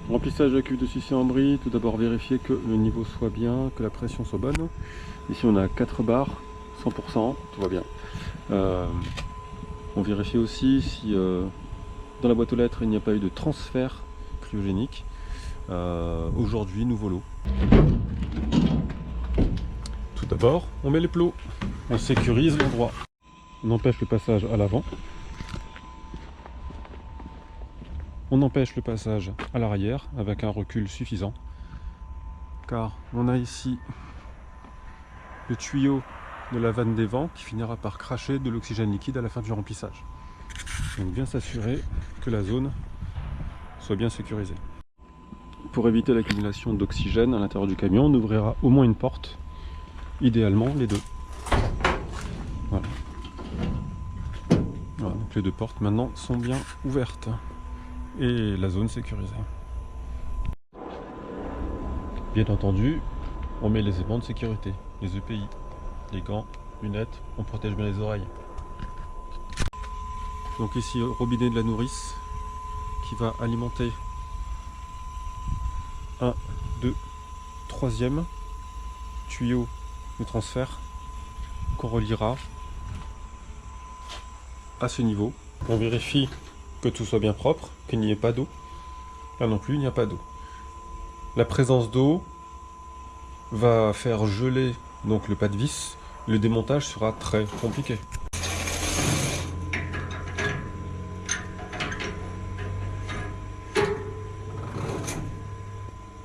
Remplissage de la cuve de Sucy-en-Brie, tout d'abord vérifier que le niveau soit bien, que la pression soit bonne. Ici on a 4 bars, 100%, tout va bien. On vérifie aussi si dans la boîte aux lettres il n'y a pas eu de transfert cryogénique. Aujourd'hui, nouveau lot. Tout d'abord, on met les plots, on sécurise l'endroit. On empêche le passage à l'avant. On empêche le passage à l'arrière avec un recul suffisant. Car on a ici le tuyau de la vanne des vents qui finira par cracher de l'oxygène liquide à la fin du remplissage. Donc bien s'assurer que la zone soit bien sécurisée. Pour éviter l'accumulation d'oxygène à l'intérieur du camion, on ouvrira au moins une porte, idéalement les deux. Voilà. Voilà, donc les deux portes maintenant sont bien ouvertes et la zone sécurisée. Bien entendu, on met les aimants de sécurité, les EPI, les gants, lunettes, on protège bien les oreilles. Donc ici, robinet de la nourrice qui va alimenter 1, 2, 3e tuyau de transfert qu'on reliera à ce niveau. On vérifie que tout soit bien propre, qu'il n'y ait pas d'eau. Là non plus, il n'y a pas d'eau. La présence d'eau va faire geler donc le pas de vis. Le démontage sera très compliqué.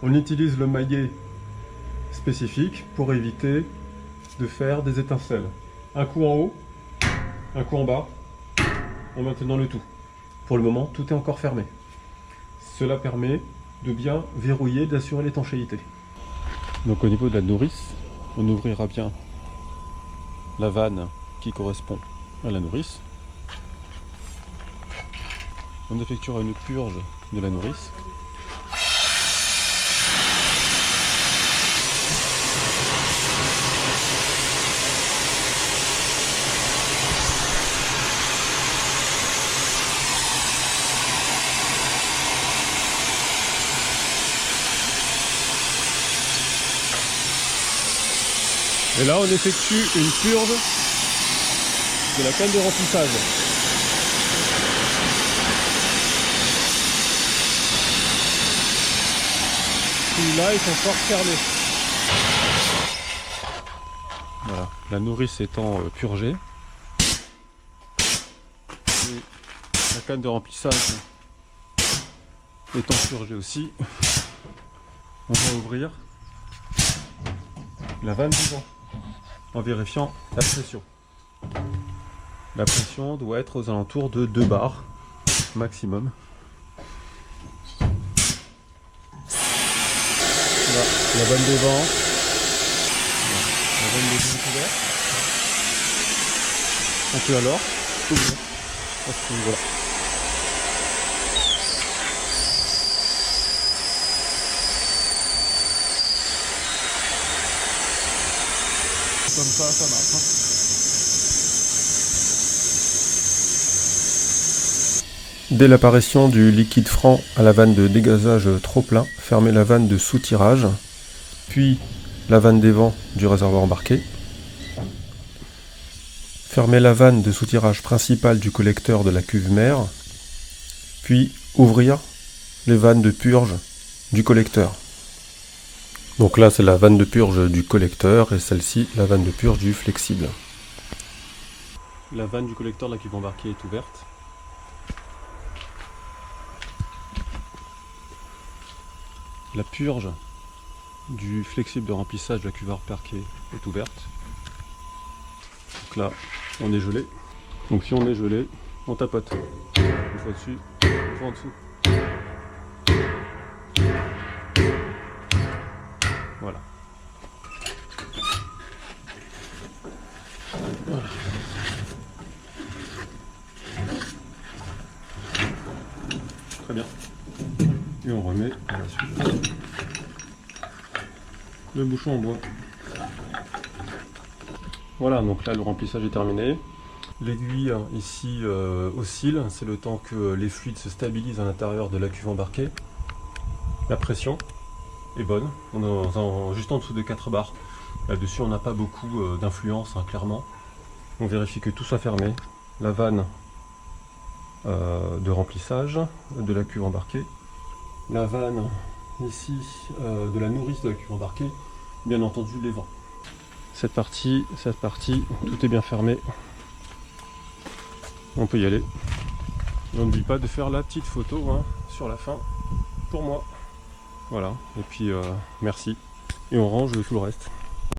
On utilise le maillet spécifique pour éviter de faire des étincelles. Un coup en haut, un coup en bas, en maintenant le tout. Pour le moment, tout est encore fermé. Cela permet de bien verrouiller, d'assurer l'étanchéité. Donc au niveau de la nourrice, on ouvrira bien la vanne qui correspond à la nourrice. On effectuera une purge de la nourrice. Et là, on effectue une purge de la canne de remplissage. Celui-là, ils sont fort fermés. Voilà, la nourrice étant purgée. Et la canne de remplissage étant purgée aussi. On va ouvrir la vanne du vent en vérifiant la pression. La pression doit être aux alentours de 2 bars maximum. Là, la vanne des vents. La vanne des vents ouverte. On peut alors ouvrir à ce niveau-là. Comme ça marche. Dès l'apparition du liquide franc à la vanne de dégazage trop plein, fermez la vanne de soutirage, puis la vanne des vents du réservoir embarqué. Fermez la vanne de soutirage principale du collecteur de la cuve mère, puis ouvrir les vannes de purge du collecteur. Donc là, c'est la vanne de purge du collecteur et celle-ci, la vanne de purge du flexible. La vanne du collecteur de la cuve embarquée est ouverte. La purge du flexible de remplissage de la cuve embarquée est ouverte. Donc là, on est gelé. Donc si on est gelé, on tapote. Une fois dessus, une fois en dessous. Voilà. Voilà. Très bien. Et on remet à la suite le bouchon en bois. Voilà, donc là le remplissage est terminé. L'aiguille ici oscille, c'est le temps que les fluides se stabilisent à l'intérieur de la cuve embarquée. La pression est bonne, on est juste en dessous de 4 bars. Là-dessus on n'a pas beaucoup d'influence, hein, clairement. On vérifie que tout soit fermé. La vanne de remplissage de la cuve embarquée. La vanne ici de la nourrice de la cuve embarquée. Bien entendu les vents. Cette partie, tout est bien fermé. On peut y aller. Et on n'oublie pas de faire la petite photo, hein, sur la fin pour moi. Voilà, et puis merci. Et on range tout le reste.